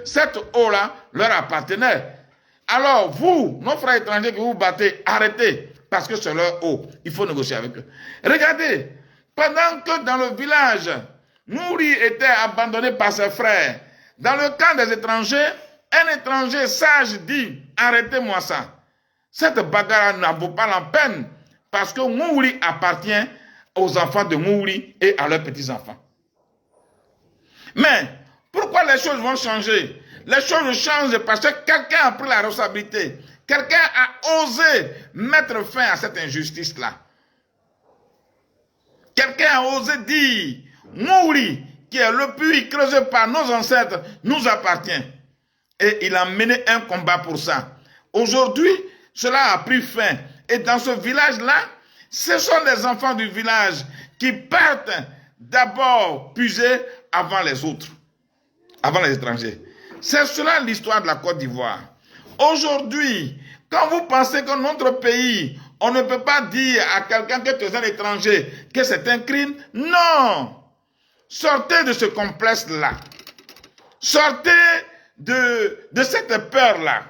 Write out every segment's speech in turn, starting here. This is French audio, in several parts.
cette eau-là leur appartenait. Alors vous, nos frères étrangers que vous battez, arrêtez, parce que c'est leur eau. Il faut négocier avec eux. Regardez, pendant que dans le village, Nouri était abandonné par ses frères, dans le camp des étrangers, un étranger sage dit, arrêtez-moi ça. Cette bagarre n'en vaut pas la peine, parce que Nouri appartient aux enfants de Nouri et à leurs petits-enfants. Mais, pourquoi les choses vont changer? Les choses changent parce que quelqu'un a pris la responsabilité. Quelqu'un a osé mettre fin à cette injustice-là. Quelqu'un a osé dire, Nouri, qui est le puits creusé par nos ancêtres, nous appartient. Et il a mené un combat pour ça. Aujourd'hui, cela a pris fin. Et dans ce village-là, ce sont les enfants du village qui partent d'abord puiser avant les autres, avant les étrangers. C'est cela l'histoire de la Côte d'Ivoire. Aujourd'hui, quand vous pensez que notre pays, on ne peut pas dire à quelqu'un que tu es un étranger que c'est un crime, non! Sortez de ce complexe-là. Sortez de cette peur-là.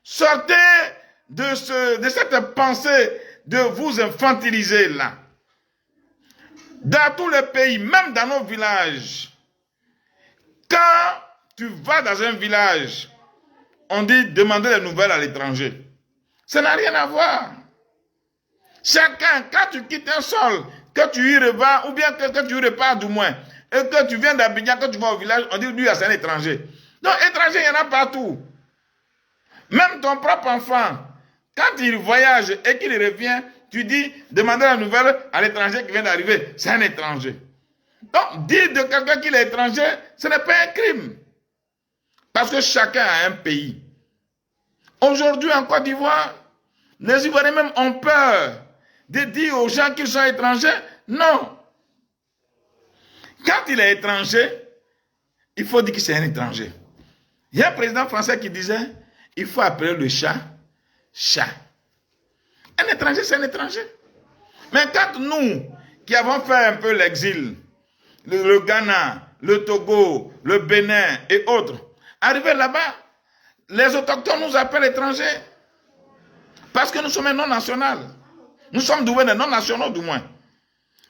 Sortez de cette pensée de vous infantiliser là. Dans tous les pays, même dans nos villages, quand tu vas dans un village, on dit demander des nouvelles à l'étranger. Ça n'a rien à voir. Chacun, quand tu quittes un sol, que tu y revas, ou bien que tu y repars du moins, et que tu viens d'Abidjan, que tu vas au village, on dit lui, c'est un étranger. Donc, étranger, il y en a partout. Même ton propre enfant, quand il voyage et qu'il revient, tu dis, demandez la nouvelle à l'étranger qui vient d'arriver. C'est un étranger. Donc, dire de quelqu'un qu'il est étranger, ce n'est pas un crime. Parce que chacun a un pays. Aujourd'hui, en Côte d'Ivoire, les Ivoiriens même ont peur de dire aux gens qu'ils sont étrangers. Non. Quand il est étranger, il faut dire que c'est un étranger. Il y a un président français qui disait, il faut appeler le chat, chat. Un étranger, c'est un étranger. Mais quand nous, qui avons fait un peu l'exil, le Ghana, le Togo, le Bénin et autres, arrivés là-bas, les autochtones nous appellent étrangers. Parce que nous sommes un non-national. Nous sommes doués de non-nationaux du moins.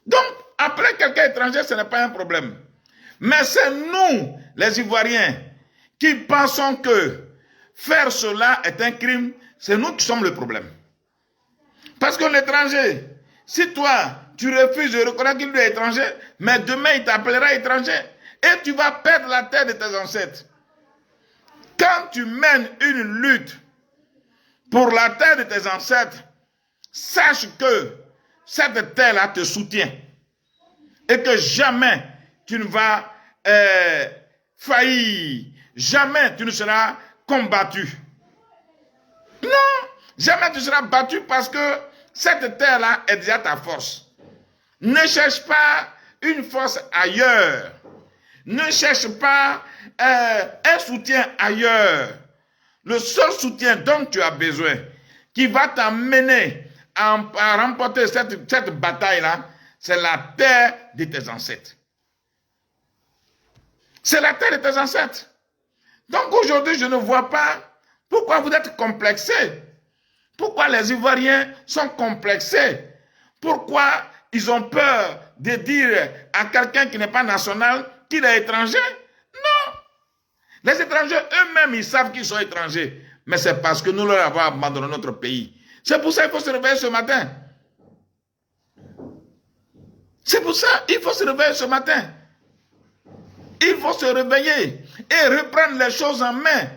Donc, appeler quelqu'un étranger, ce n'est pas un problème. Mais c'est nous, les Ivoiriens, qui pensons que faire cela est un crime. C'est nous qui sommes le problème. Parce que l'étranger, si toi, tu refuses de reconnaître qu'il est étranger, mais demain, il t'appellera étranger. Et tu vas perdre la terre de tes ancêtres. Quand tu mènes une lutte pour la terre de tes ancêtres, sache que cette terre-là te soutient. Et que jamais tu ne vas faillir. Jamais tu ne seras combattu. Non, jamais tu seras battu parce que cette terre-là est déjà ta force. Ne cherche pas une force ailleurs. Ne cherche pas un soutien ailleurs. Le seul soutien dont tu as besoin, qui va t'amener à remporter cette bataille-là, c'est la terre de tes ancêtres. C'est la terre de tes ancêtres. Donc aujourd'hui, je ne vois pas pourquoi vous êtes complexés. Pourquoi les Ivoiriens sont complexés. Pourquoi ils ont peur de dire à quelqu'un qui n'est pas national qu'il est étranger. Non. Les étrangers eux-mêmes, ils savent qu'ils sont étrangers. Mais c'est parce que nous leur avons abandonné notre pays. C'est pour ça qu'il faut se réveiller ce matin. C'est pour ça qu'il faut se réveiller ce matin. Il faut se réveiller et reprendre les choses en main.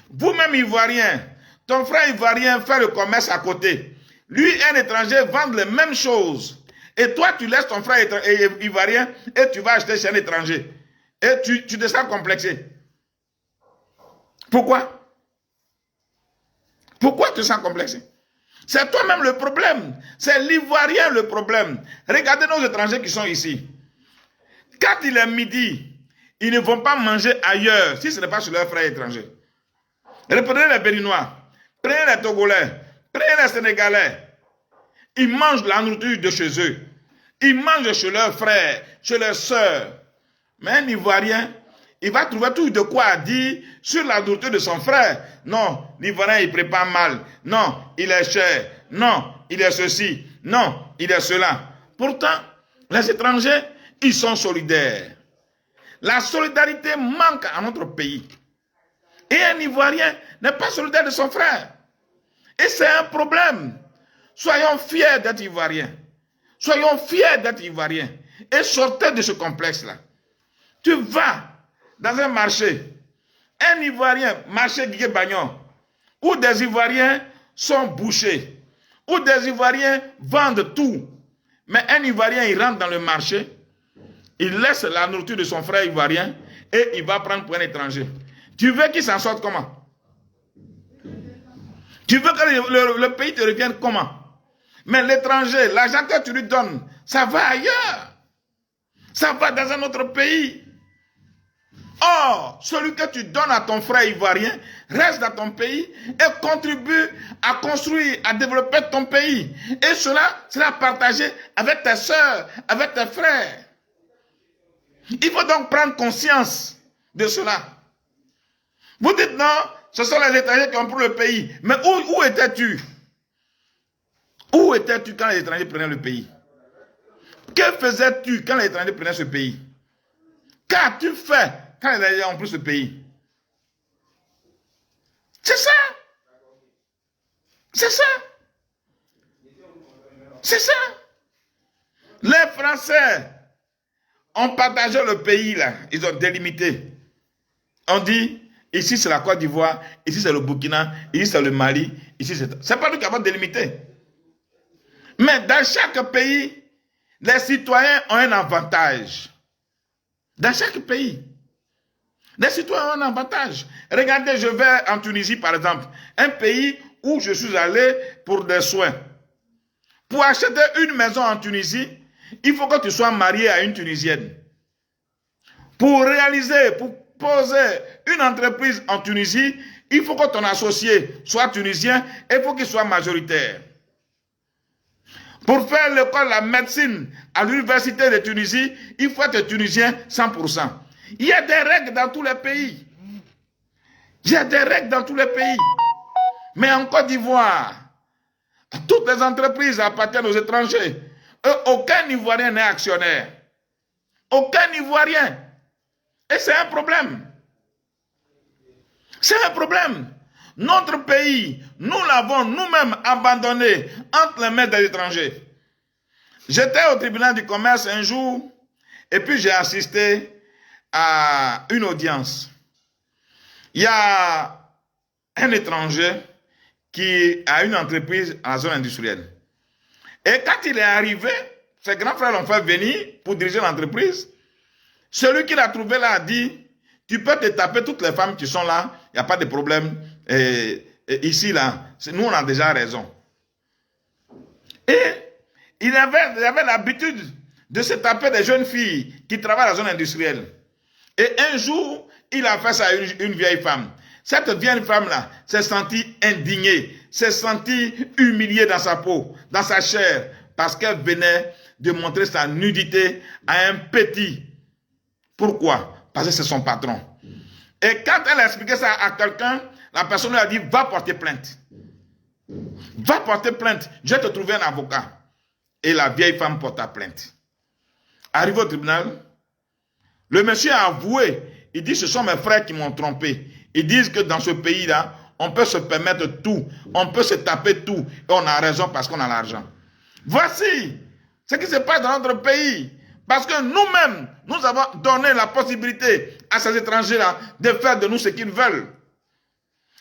Vous-même, Ivoirien, ton frère Ivoirien fait le commerce à côté. Lui, un étranger, vend les mêmes choses. Et toi, tu laisses ton frère Ivoirien et tu vas acheter chez un étranger. Et tu te sens complexé. Pourquoi? Pourquoi tu te sens complexé? C'est toi-même le problème. C'est l'Ivoirien le problème. Regardez nos étrangers qui sont ici. Quand il est midi, ils ne vont pas manger ailleurs si ce n'est pas chez leurs frères étrangers. Reprenez les Béninois, prenez les Togolais, prenez les Sénégalais. Ils mangent la nourriture de chez eux. Ils mangent chez leurs frères, chez leurs sœurs. Mais un Ivoirien, il va trouver tout de quoi dire sur la nourriture de son frère. Non, l'Ivoirien, il prépare mal. Non, il est cher. Non, il est ceci. Non, il est cela. Pourtant, les étrangers, ils sont solidaires. La solidarité manque à notre pays. Et un Ivoirien n'est pas solidaire de son frère. Et c'est un problème. Soyons fiers d'être Ivoiriens. Soyons fiers d'être Ivoiriens. Et sortez de ce complexe-là. Tu vas dans un marché, un Ivoirien, marché Guigué-Bagnon, où des Ivoiriens sont bouchés, où des Ivoiriens vendent tout. Mais un Ivoirien, il rentre dans le marché, il laisse la nourriture de son frère Ivoirien et il va prendre pour un étranger. Tu veux qu'il s'en sorte comment? Tu veux que le pays te revienne comment? Mais l'étranger, l'argent que tu lui donnes, ça va ailleurs. Ça va dans un autre pays. Or, celui que tu donnes à ton frère ivoirien reste dans ton pays et contribue à construire, à développer ton pays. Et cela sera partagé avec tes soeurs, avec tes frères. Il faut donc prendre conscience de cela. Vous dites non, ce sont les étrangers qui ont pris le pays. Mais où étais-tu? Où étais-tu quand les étrangers prenaient le pays? Que faisais-tu quand les étrangers prenaient ce pays? Qu'as-tu fait quand les étrangers ont pris ce pays? C'est ça. C'est ça. C'est ça. Les Français ont partagé le pays là. Ils ont délimité. On dit, ici c'est la Côte d'Ivoire, ici c'est le Burkina, ici c'est le Mali, ici c'est... C'est pas nous qui avons délimité. Mais dans chaque pays, les citoyens ont un avantage. Dans chaque pays, les citoyens ont un avantage. Regardez, je vais en Tunisie par exemple, un pays où je suis allé pour des soins. Pour acheter une maison en Tunisie, il faut que tu sois marié à une Tunisienne. Pour réaliser, pour poser une entreprise en Tunisie, il faut que ton associé soit tunisien et il faut qu'il soit majoritaire. Pour faire l'école de la médecine à l'université de Tunisie, il faut être tunisien 100%. Il y a des règles dans tous les pays. Il y a des règles dans tous les pays. Mais en Côte d'Ivoire, toutes les entreprises appartiennent aux étrangers. Aucun Ivoirien n'est actionnaire. Aucun Ivoirien. Et c'est un problème. C'est un problème. Notre pays, nous l'avons nous-mêmes abandonné entre les mains des étrangers. J'étais au tribunal du commerce un jour et puis j'ai assisté à une audience. Il y a un étranger qui a une entreprise en zone industrielle. Et quand il est arrivé, ses grands frères l'ont fait venir pour diriger l'entreprise. Celui qui l'a trouvé là a dit, tu peux te taper toutes les femmes qui sont là, il n'y a pas de problème. Et ici, là, nous, on a déjà raison. Et il avait l'habitude de se taper des jeunes filles qui travaillent dans la zone industrielle. Et un jour, il a fait ça à une vieille femme. Cette vieille femme-là s'est sentie indignée, s'est sentie humiliée dans sa peau, dans sa chair, parce qu'elle venait de montrer sa nudité à un petit. Pourquoi? Parce que c'est son patron. Et quand elle a expliqué ça à quelqu'un, la personne lui a dit, va porter plainte. Va porter plainte, je vais te trouver un avocat. Et la vieille femme porta plainte. Arrivé au tribunal, le monsieur a avoué, il dit, ce sont mes frères qui m'ont trompé. Ils disent que dans ce pays-là, on peut se permettre tout, on peut se taper tout, et on a raison parce qu'on a l'argent. Voici ce qui se passe dans notre pays. Parce que nous-mêmes, nous avons donné la possibilité à ces étrangers-là de faire de nous ce qu'ils veulent.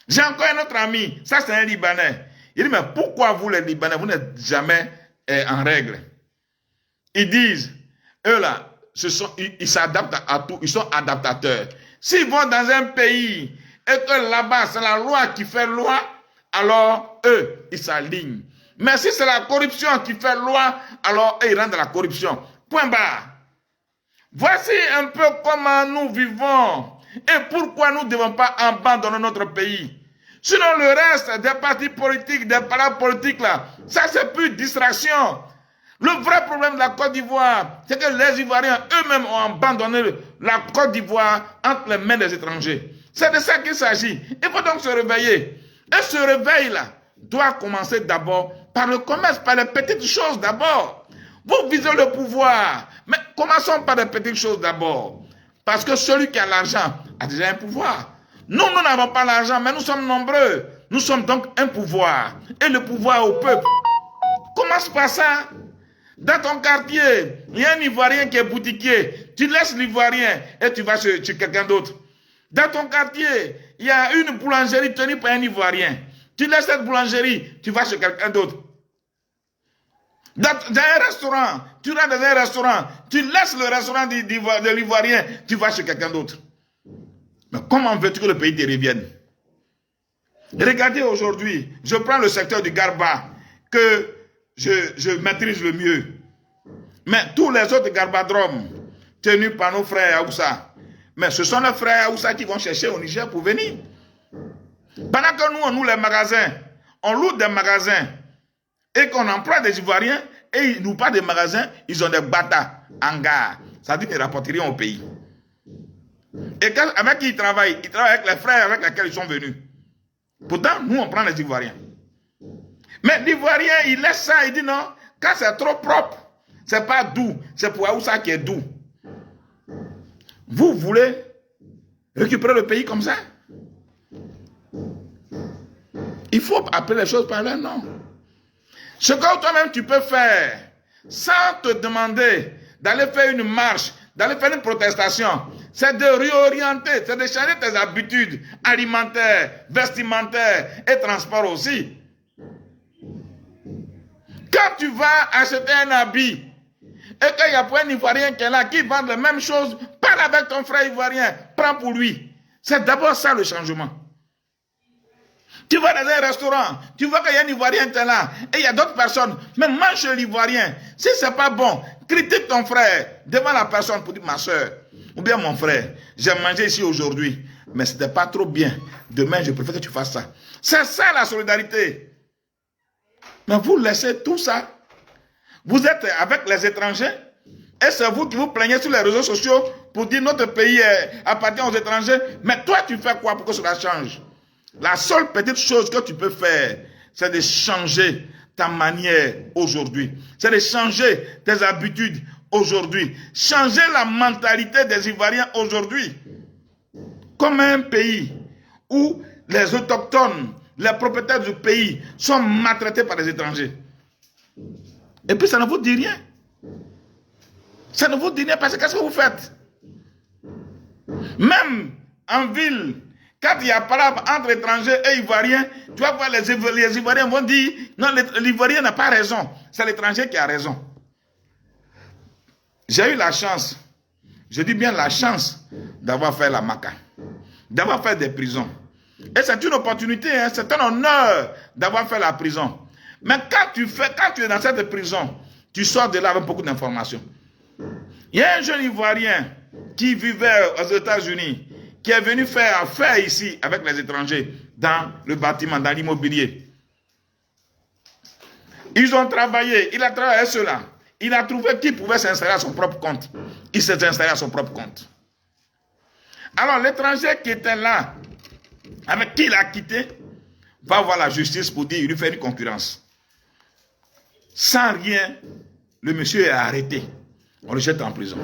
J'ai encore un autre ami, ça c'est un Libanais. Il dit, mais pourquoi vous les Libanais, vous n'êtes jamais en règle? Ils disent, eux là, ils s'adaptent à tout, ils sont adaptateurs. S'ils vont dans un pays et que là-bas c'est la loi qui fait loi, alors eux, ils s'alignent. Mais si c'est la corruption qui fait loi, alors eux, ils rentrent dans la corruption. Point barre. Voici un peu comment nous vivons et pourquoi nous ne devons pas abandonner notre pays. Sinon le reste des partis politiques, des partis politiques là, ça c'est plus distraction. Le vrai problème de la Côte d'Ivoire, c'est que les Ivoiriens eux-mêmes ont abandonné la Côte d'Ivoire entre les mains des étrangers. C'est de ça qu'il s'agit. Il faut donc se réveiller. Et ce réveil-là doit commencer d'abord par le commerce, par les petites choses d'abord. Vous visez le pouvoir, mais commençons par les petites choses d'abord. Parce que celui qui a l'argent a déjà un pouvoir. Nous n'avons pas l'argent, mais nous sommes nombreux. Nous sommes donc un pouvoir. Et le pouvoir au peuple. Commence par ça. Dans ton quartier, il y a un Ivoirien qui est boutiquier. Tu laisses l'Ivoirien et tu vas chez quelqu'un d'autre. Dans ton quartier, il y a une boulangerie tenue par un Ivoirien. Tu laisses cette boulangerie, tu vas chez quelqu'un d'autre. Dans un restaurant, tu rentres dans un restaurant, tu laisses le restaurant de l'Ivoirien, tu vas chez quelqu'un d'autre. Mais comment veux-tu que le pays te revienne? Regardez aujourd'hui, je prends le secteur du Garba, que je maîtrise le mieux. Mais tous les autres garbadromes, tenus par nos frères Aoussa, mais ce sont les frères Aoussa qui vont chercher au Niger pour venir. Pendant que nous, on loue les magasins, on loue des magasins, et qu'on emploie des Ivoiriens, et ils n'ont pas de magasins, ils ont des bata, hangars. Ça dit qu'ils rapportent rien au pays. Et avec qui ils travaillent avec les frères avec lesquels ils sont venus. Pourtant, nous, on prend les Ivoiriens. Mais l'Ivoirien, il laisse ça, il dit non, quand c'est trop propre, c'est pas doux, c'est pour Aoussa qui est doux. Vous voulez récupérer le pays comme ça? Il faut appeler les choses par leur nom. Ce que toi-même tu peux faire, sans te demander d'aller faire une marche, d'aller faire une protestation, c'est de réorienter, c'est de changer tes habitudes alimentaires, vestimentaires et transport aussi. Quand tu vas acheter un habit et qu'il y a un Ivoirien qui est là, qui vend les mêmes choses, parle avec ton frère Ivoirien, prends pour lui. C'est d'abord ça le changement. Tu vas dans un restaurant, tu vois qu'il y a un Ivoirien qui est là, et il y a d'autres personnes, mais mange chez l'Ivoirien. Si ce n'est pas bon, critique ton frère devant la personne pour dire ma soeur, ou bien mon frère, j'ai mangé ici aujourd'hui, mais ce n'était pas trop bien. Demain, je préfère que tu fasses ça. C'est ça la solidarité. Mais vous laissez tout ça. Vous êtes avec les étrangers, et c'est vous qui vous plaignez sur les réseaux sociaux pour dire notre pays appartient aux étrangers. Mais toi, tu fais quoi pour que cela change? La seule petite chose que tu peux faire, c'est de changer ta manière aujourd'hui. C'est de changer tes habitudes aujourd'hui. Changer la mentalité des Ivoiriens aujourd'hui. Comme un pays où les autochtones, les propriétaires du pays sont maltraités par les étrangers. Et puis ça ne vous dit rien. Ça ne vous dit rien parce que qu'est-ce que vous faites? Même en ville, quand il y a palabre entre étrangers et Ivoiriens, tu vas voir les Ivoiriens vont dire non, l'Ivoirien n'a pas raison, c'est l'étranger qui a raison. J'ai eu la chance, je dis bien la chance, d'avoir fait la Maka, d'avoir fait des prisons. Et c'est une opportunité, hein, c'est un honneur d'avoir fait la prison. Mais quand tu es dans cette prison, tu sors de là avec beaucoup d'informations. Il y a un jeune Ivoirien qui vivait aux États-Unis, qui est venu faire affaire ici avec les étrangers dans le bâtiment, dans l'immobilier. Ils ont travaillé, il a travaillé à cela. Il a trouvé qui pouvait s'installer à son propre compte. Il s'est installé à son propre compte. Alors l'étranger qui était là, avec qui il a quitté, va voir la justice pour dire qu'il lui fait une concurrence. Sans rien, le monsieur est arrêté. On le jette en prison.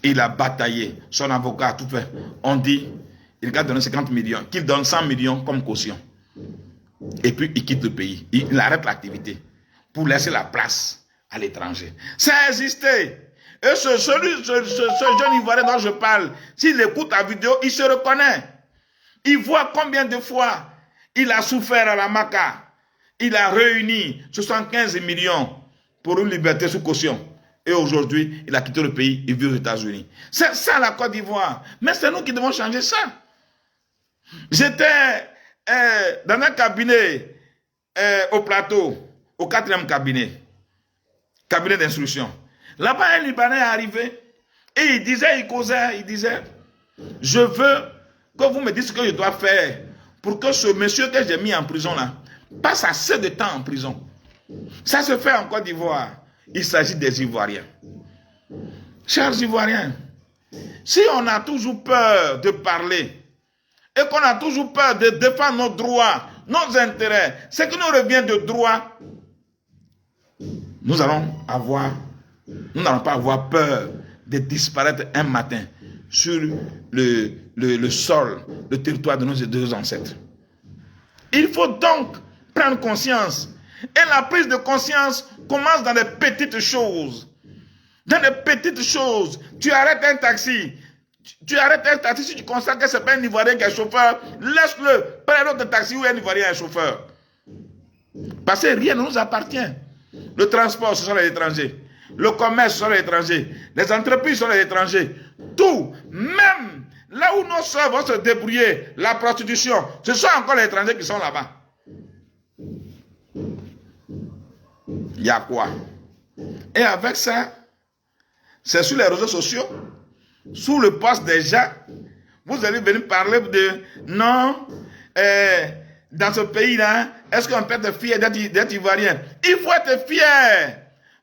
Il a bataillé. Son avocat a tout fait. On dit, il a donné 50 millions, qu'il donne 100 millions comme caution. Et puis il quitte le pays. Il arrête l'activité pour laisser la place à l'étranger. Ça a existé. Et ce jeune Ivoirien dont je parle, s'il écoute la vidéo, il se reconnaît. Il voit combien de fois il a souffert à la Maka. Il a réuni 75 millions pour une liberté sous caution. Et aujourd'hui, il a quitté le pays, il vit aux États-Unis. C'est ça la Côte d'Ivoire. Mais c'est nous qui devons changer ça. J'étais dans un cabinet au plateau, au 4e cabinet d'instruction. Là-bas, un Libanais est arrivé et il disait, je veux que vous me dites ce que je dois faire pour que ce monsieur que j'ai mis en prison là passe assez de temps en prison. Ça se fait en Côte d'Ivoire. Il s'agit des Ivoiriens. Chers Ivoiriens, Si on a toujours peur de parler et qu'on a toujours peur de défendre nos droits, nos intérêts, ce qui nous revient de droit, nous n'allons pas avoir peur de disparaître un matin sur le sol, le territoire de nos deux ancêtres. Il faut donc prendre conscience. Et la prise de conscience commence dans les petites choses. Dans les petites choses, tu arrêtes un taxi. Tu arrêtes un taxi si tu constates que ce n'est pas un Ivoirien qui est chauffeur. Laisse-le. Prends un autre taxi où un Ivoirien est chauffeur. Parce que rien ne nous appartient. Le transport, ce sont les étrangers. Le commerce, ce sont les étrangers. Les entreprises, ce sont les étrangers. Tout, même là où nos soeurs vont se débrouiller, la prostitution, ce sont encore les étrangers qui sont là-bas. Il y a quoi? Et avec ça, c'est sur les réseaux sociaux, sous le poste des gens, vous allez venir parler de non, dans ce pays-là, est-ce qu'on peut être fier d'être ivoirien? Il faut être fier.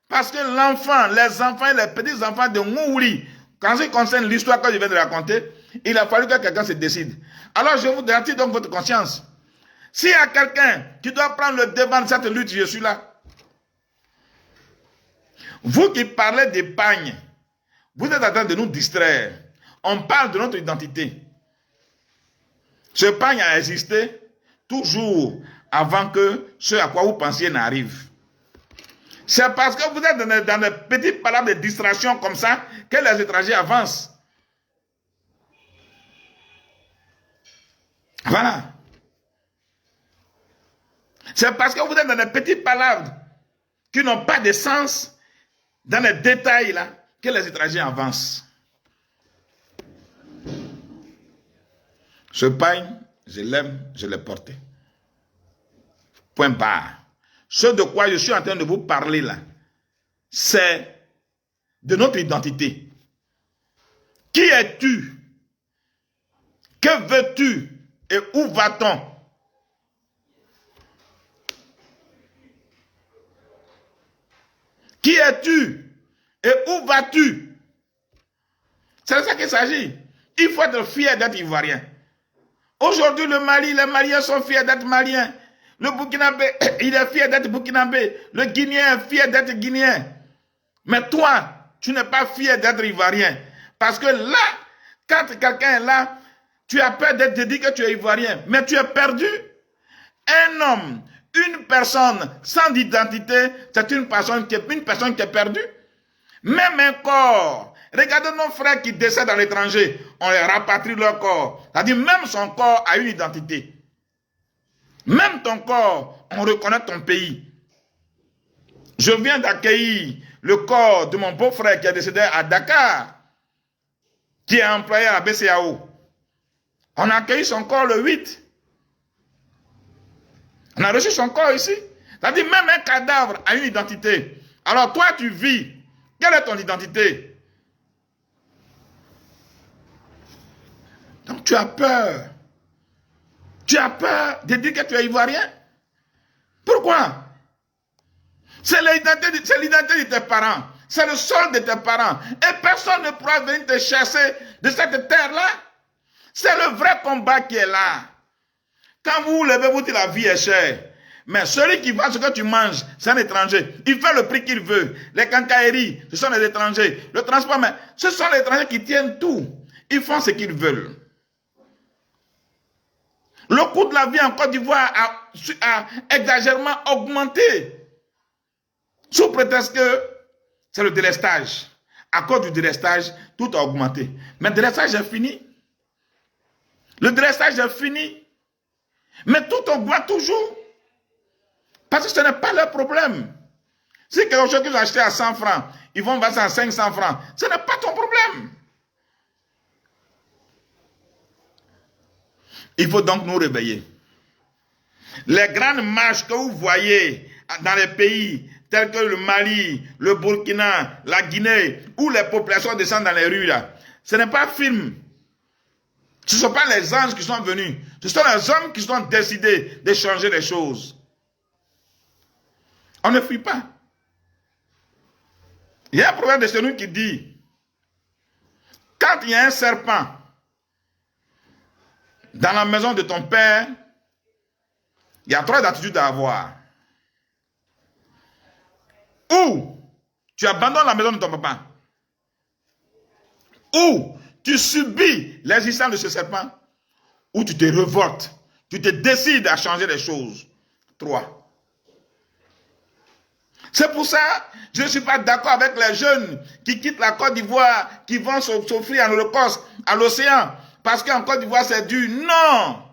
Parce que l'enfant, les enfants et les petits-enfants de Mououli, quand ce concerne l'histoire que je viens de raconter, il a fallu que quelqu'un se décide. Alors je vous attire donc votre conscience. S'il y a quelqu'un qui doit prendre le devant de cette lutte, je suis là. Vous qui parlez d'épargne, vous êtes en train de nous distraire. On parle de notre identité. Ce pagne a existé toujours avant que ce à quoi vous pensiez n'arrive. C'est parce que vous êtes dans des petites palabres de distraction comme ça que les étrangers avancent. Voilà. C'est parce que vous êtes dans des petites palabres qui n'ont pas de sens, dans les détails là, que les étrangers avancent. Ce pagne, je l'aime, je l'ai porté. Point barre. Ce de quoi je suis en train de vous parler là, c'est de notre identité. Qui es-tu? Que veux-tu? Et où va-t-on? Qui es-tu? Et où vas-tu? C'est de ça qu'il s'agit. Il faut être fier d'être ivoirien. Aujourd'hui, le Mali, les Maliens sont fiers d'être Maliens. Le Burkinabé, il est fier d'être Burkinabé. Le Guinéen est fier d'être Guinéen. Mais toi, tu n'es pas fier d'être Ivoirien. Parce que là, quand quelqu'un est là, tu as peur d'être dit que tu es Ivoirien. Mais tu es perdu. Un homme, une personne sans identité, c'est une personne qui est perdue. Même un corps. Regardez nos frères qui décèdent à l'étranger. On les rapatrie leur corps. C'est-à-dire même son corps a une identité. Même ton corps, on reconnaît ton pays. Je viens d'accueillir le corps de mon beau-frère qui est décédé à Dakar, qui est employé à la BCAO. On a accueilli son corps le 8. On a reçu son corps ici. C'est-à-dire même un cadavre a une identité. Alors toi, tu vis. Quelle est ton identité? Donc tu as peur. Tu as peur de dire que tu es ivoirien? Pourquoi? C'est l'identité de tes parents. C'est le sol de tes parents. Et personne ne pourra venir te chasser de cette terre-là. C'est le vrai combat qui est là. Quand vous vous levez, vous dites la vie est chère. Mais celui qui voit ce que tu manges, c'est un étranger. Il fait le prix qu'il veut. Les quincailleries, ce sont les étrangers. Le transport, mais ce sont les étrangers qui tiennent tout. Ils font ce qu'ils veulent. Le coût de la vie en Côte d'Ivoire a exagérément augmenté. Sous prétexte que c'est le délestage. À cause du délestage, tout a augmenté. Mais le délestage est fini. Le délestage est fini. Mais tout augmente toujours. Parce que ce n'est pas leur problème. Si quelque chose qu'ils ont acheté à 100 francs, ils vont vendre ça à 500 francs. Ce n'est pas ton problème. Il faut donc nous réveiller. Les grandes marches que vous voyez dans les pays tels que le Mali, le Burkina, la Guinée, où les populations descendent dans les rues, là, ce n'est pas un film. Ce ne sont pas les anges qui sont venus. Ce sont les hommes qui sont décidés de changer les choses. On ne fuit pas. Il y a un proverbe de celui qui dit, Quand il y a un serpent dans la maison de ton père, il y a 3 attitudes à avoir. Ou tu abandonnes la maison de ton papa, ou tu subis l'existence de ce serpent, ou tu te révoltes, tu te décides à changer les choses. 3. C'est pour ça que je ne suis pas d'accord avec les jeunes qui quittent la Côte d'Ivoire, qui vont s'offrir en holocauste, à l'océan, parce qu'en Côte d'Ivoire c'est dur. Non!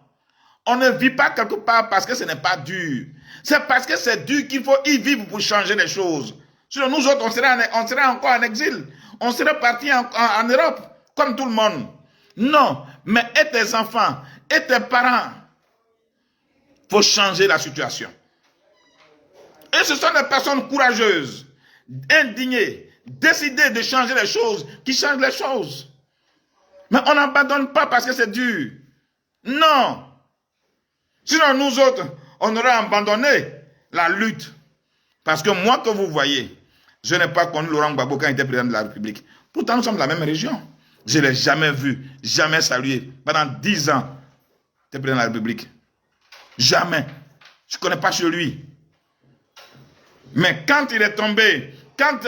On ne vit pas quelque part parce que ce n'est pas dur. C'est parce que c'est dur qu'il faut y vivre pour changer les choses. Sinon nous autres, on serait encore en exil. On serait partis en Europe, comme tout le monde. Non, mais et tes enfants, et tes parents, il faut changer la situation. Et ce sont des personnes courageuses, indignées, décidées de changer les choses, qui changent les choses. Mais on n'abandonne pas parce que c'est dur. Non. Sinon nous autres, on aurait abandonné la lutte. Parce que moi que vous voyez, je n'ai pas connu Laurent Gbagbo quand il était président de la République. Pourtant nous sommes de la même région. Je ne l'ai jamais vu, jamais salué. Pendant 10 ans, il était président de la République. Jamais. Je ne connais pas chez lui. Mais quand il est tombé, quand,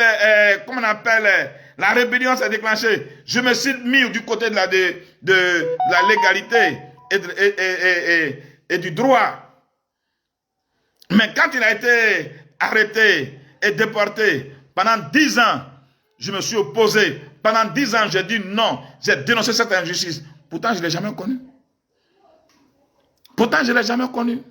comment on appelle, la rébellion s'est déclenchée, je me suis mis du côté de la légalité et du droit. Mais quand il a été arrêté et déporté, pendant 10 ans, je me suis opposé. Pendant 10 ans, j'ai dit non, j'ai dénoncé cette injustice. Pourtant, je ne l'ai jamais connu. Pourtant, je ne l'ai jamais connu.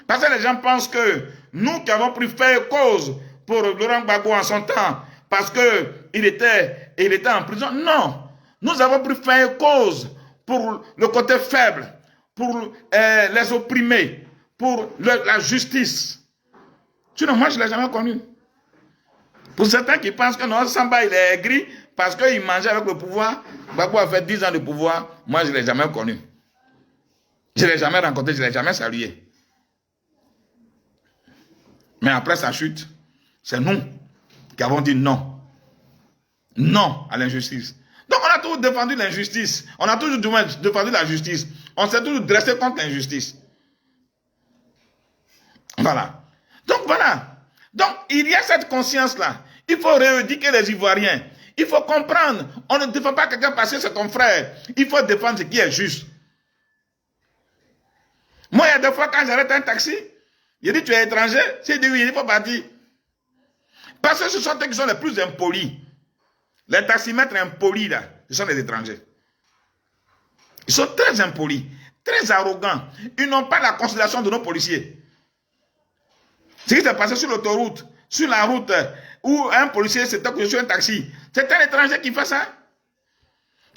Parce que les gens pensent que nous qui avons pris faire cause pour Laurent Gbagbo en son temps, parce qu'il était en prison, non. Nous avons pris faire cause pour le côté faible, pour les opprimés, pour la justice. Sinon, moi, je ne l'ai jamais connu. Pour certains qui pensent que non, Samba, il est aigri parce qu'il mangeait avec le pouvoir. Gbagbo a fait 10 ans de pouvoir. Moi, je ne l'ai jamais connu. Je ne l'ai jamais rencontré, je ne l'ai jamais salué. Mais après sa chute, c'est nous qui avons dit non. Non à l'injustice. Donc on a toujours défendu l'injustice. On a toujours défendu la justice. On s'est toujours dressé contre l'injustice. Voilà. Donc voilà. Donc il y a cette conscience-là. Il faut rééduquer les Ivoiriens. Il faut comprendre. On ne défend pas quelqu'un parce que c'est ton frère. Il faut défendre ce qui est juste. Moi, il y a des fois quand j'arrête un taxi, je dis, tu es étranger? S'il dit oui, il faut partir. Parce que ce sont eux qui sont les plus impolis. Les taximètres impolis, là, ce sont les étrangers. Ils sont très impolis, très arrogants. Ils n'ont pas la considération de nos policiers. Ce qui s'est passé sur l'autoroute, sur la route, où un policier s'est accroché sur un taxi, c'est un étranger qui fait ça.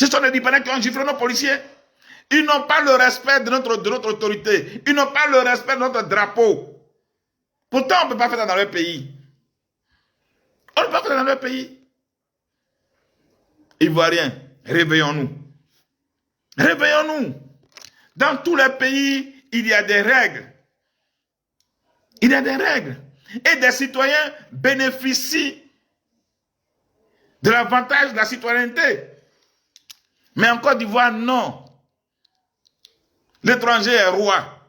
Ce sont les Libanais qui ont giflé nos policiers. Ils n'ont pas le respect de notre autorité. Ils n'ont pas le respect de notre drapeau. Pourtant, on ne peut pas faire ça dans leur pays. On ne peut pas faire ça dans leur pays. Ivoiriens, réveillons-nous. Réveillons-nous. Dans tous les pays, il y a des règles. Il y a des règles. Et des citoyens bénéficient de l'avantage de la citoyenneté. Mais en Côte d'Ivoire, non. L'étranger est roi.